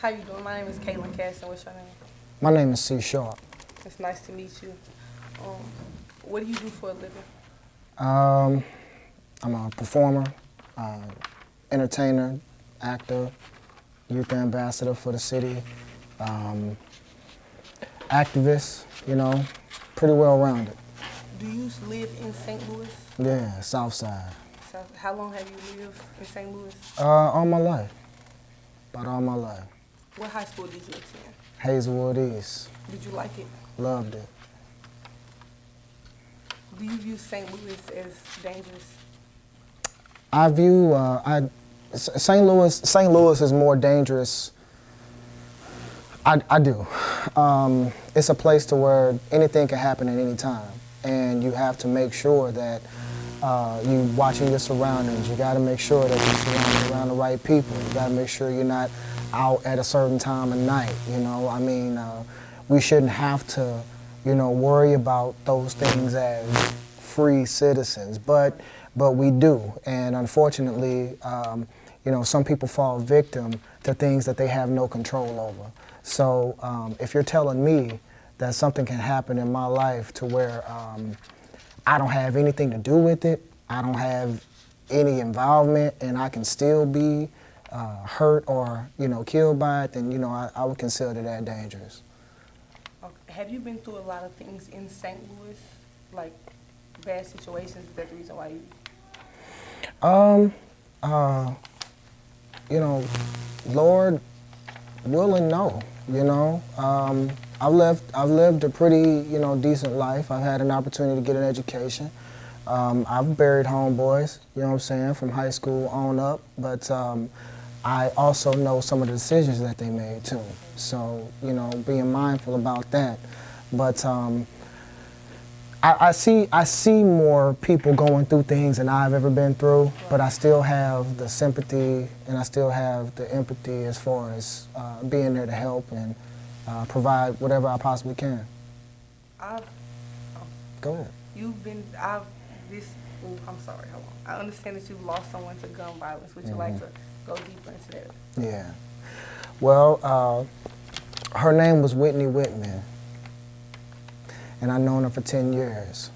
How you doing? My name is Caitlin Caston. What's your name? My name is C Sharp. It's nice to meet you. Um, what do you do for a living? Um, I'm a performer, uh, entertainer, actor, youth ambassador for the city, um, activist, pretty well rounded. Do you live in St. Louis? Yeah, South Side. So how long have you lived in St. Louis? All my life, about all my life. What high school did you attend? Hazelwood East, Did you like it? loved it. Do you view St. Louis as dangerous? I view, St. Louis is more dangerous. I do. It's a place to where anything can happen at any time, and you have to make sure that you're watching your surroundings. You got to make sure that you're surrounded around the right people. You got to make sure you're not out at a certain time of night. We shouldn't have to, worry about those things as free citizens, but we do, and unfortunately, some people fall victim to things that they have no control over. So if you're telling me that something can happen in my life to where I don't have anything to do with it, I don't have any involvement, and I can still be hurt or killed by it, then I would consider that dangerous. Okay. Have you been through a lot of things in St. Louis, like bad situations? Is that the reason why you? Lord willing, no. I've lived a pretty, decent life. I've had an opportunity to get an education. I've buried homeboys, from high school on up. But I also know some of the decisions that they made too. So, being mindful about that. But I see more people going through things than I've ever been through, but I still have the sympathy and I still have the empathy as far as being there to help and provide whatever I possibly can. Go ahead. I'm sorry, hold on. I understand that you've lost someone to gun violence. Would you like to go deeper into that? Yeah. Well, her name was Whitney Whitman, and I've known her for 10 years.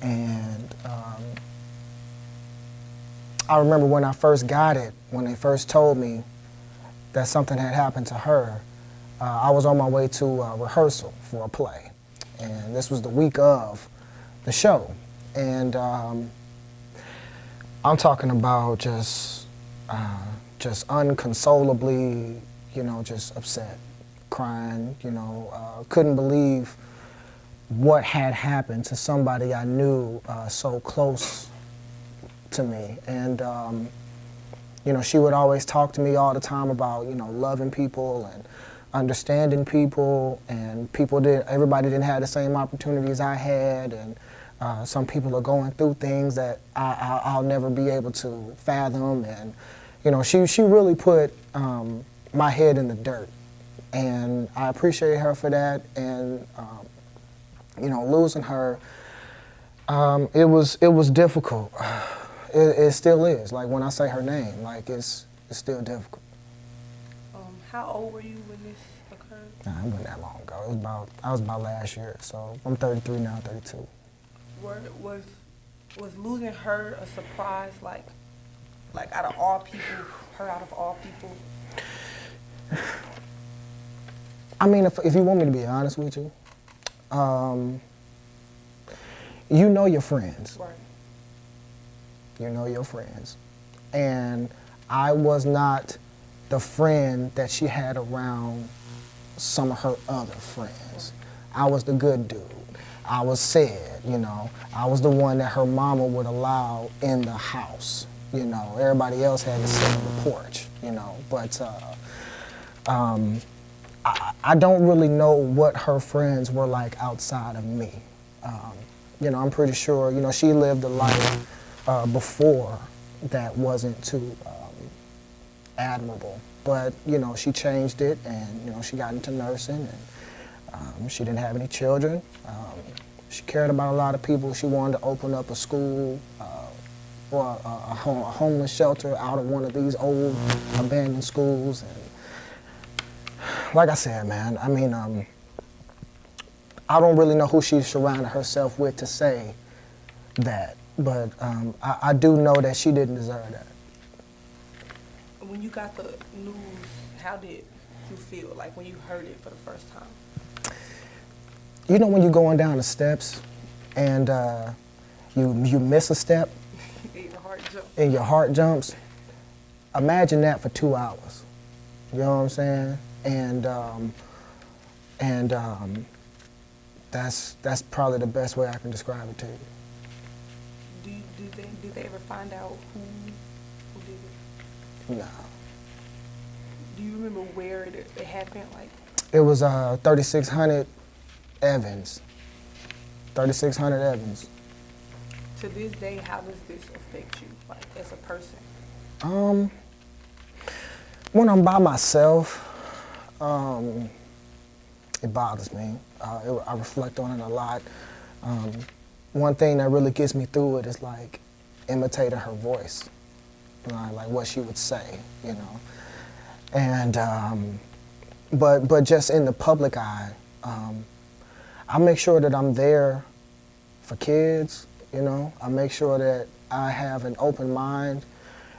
And I remember when I first got it, when they first told me that something had happened to her, I was on my way to a rehearsal for a play. And this was the week of the show. And I'm talking about just unconsolably, just upset, crying, couldn't believe what had happened to somebody I knew so close to me. And, she would always talk to me all the time about, loving people and understanding people, and everybody didn't have the same opportunities I had, and some people are going through things that I'll never be able to fathom. And, she really put my head in the dirt. And I appreciate her for that. And, losing her, it was difficult. It still is. Like when I say her name, like it's still difficult. How old were you when this occurred? Nah, it wasn't that long ago. I was about last year. So I'm 33 now, 32. Was losing her a surprise? Like out of all people, her out of all people? I mean, if you want me to be honest with you, you know your friends. Right. You know your friends. And I was not the friend that she had around some of her other friends. I was the good dude. I was said, I was the one that her mama would allow in the house. Everybody else had to sit on the porch, But I don't really know what her friends were like outside of me. I'm pretty sure, she lived a life before that wasn't too admirable. But, she changed it, and, she got into nursing, and she didn't have any children. She cared about a lot of people. She wanted to open up a school or a homeless shelter out of one of these old abandoned schools. And like I said, man, I mean, I don't really know who she's surrounded herself with to say that, but I do know that she didn't deserve that. When you got the news, how did you feel, like when you heard it for the first time? You know when you're going down the steps and you miss a step Your heart jumped. and your heart jumps? Imagine that for 2 hours. You know what I'm saying? And that's probably the best way I can describe it to you. Did they ever find out who did it? No. Do you remember where it happened? Like, It was 3600 Evans. 3600 Evans. to this day, how does this affect you, like, as a person? When I'm by myself, it bothers me. I reflect on it a lot. One thing that really gets me through it is like imitating her voice, like what she would say, you know. And but just in the public eye, I make sure that I'm there for kids, you know. I make sure that I have an open mind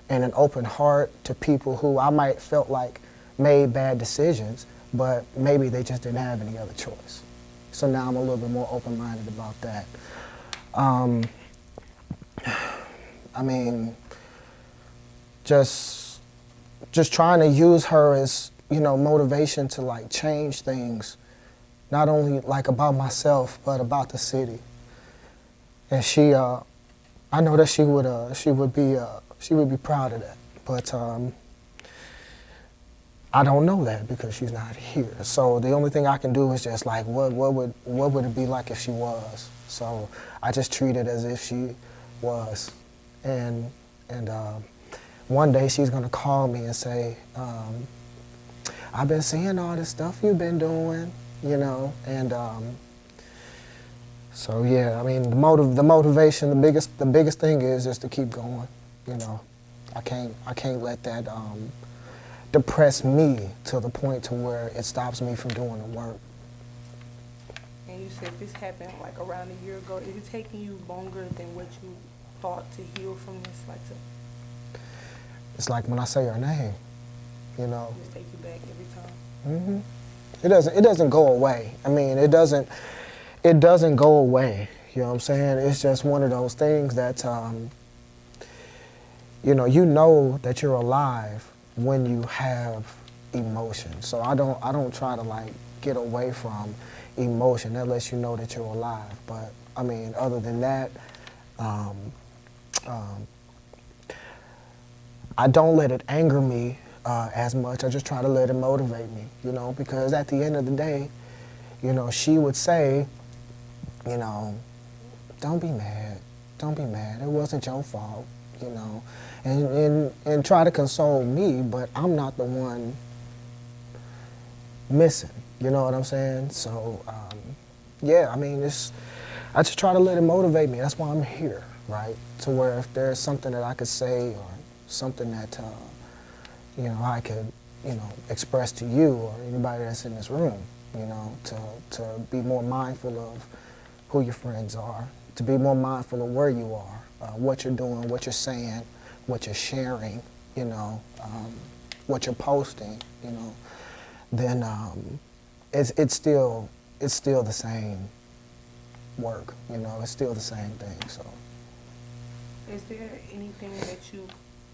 and an open heart to people who I might felt like made bad decisions, but maybe they just didn't have any other choice. So now I'm a little bit more open-minded about that. I mean, just trying to use her as, you know, motivation to like change things, not only like about myself, but about the city. And she, I know that she would be proud of that, but I don't know that because she's not here. So the only thing I can do is just like, what would it be like if she was? So I just treat it as if she was, and one day she's gonna call me and say, I've been seeing all this stuff you've been doing, you know, and so yeah, I mean the motivation, the biggest thing is just to keep going, you know. I can't let that depress me to the point to where it stops me from doing the work. And you said this happened like around a year ago. Is it taking you longer than what you thought to heal from this? Like to It's like when I say her name, you know. just take you back every time? It doesn't go away. I mean, it doesn't go away. You know what I'm saying? It's just one of those things that, you know that you're alive when you have emotion. So I don't try to like get away from emotion. That lets you know that you're alive. But I mean, other than that, I don't let it anger me as much. I just try to let it motivate me, you know, because at the end of the day, you know, she would say, you know, don't be mad. Don't be mad. It wasn't your fault, you know, and try to console me, but I'm not the one missing. You know what I'm saying? So, yeah, I mean, I just try to let it motivate me. That's why I'm here, right? To where if there's something that I could say or something that, you know, I could, you know, express to you or anybody that's in this room, you know, to be more mindful of who your friends are, to be more mindful of where you are, what you're doing, what you're saying, what you're sharing, you know, what you're posting, you know, then it's still the same work, you know, it's still the same thing. So, Is there anything that you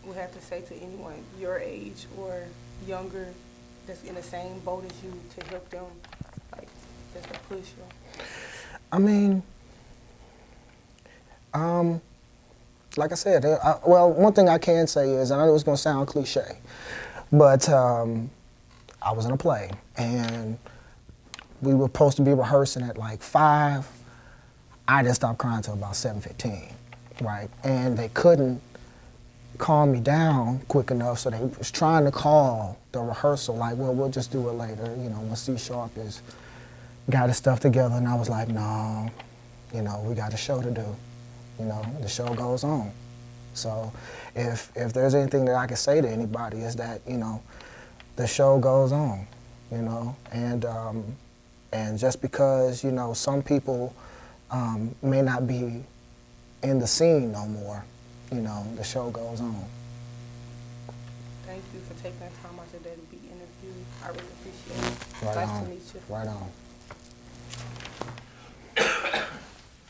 would have to say to anyone your age or younger that's in the same boat as you to help them, like, just to push you? I mean, like I said, well, one thing I can say is, and I know it's going to sound cliche, but I was in a play, and we were supposed to be rehearsing at like 5. I didn't stop crying until about 7:15, right? And they couldn't calm me down quick enough, so they was trying to call the rehearsal, like, well, we'll just do it later, you know, when C-Sharp is got his stuff together. And I was like, no, you know, we got a show to do. You know, the show goes on. So if there's anything that I can say to anybody is that, you know, the show goes on. you know, and just because, you know, some people may not be in the scene no more, you know, the show goes on. Thank you for taking the time out your day to be interviewed. I really appreciate it. Right Nice on. to meet you. Right on.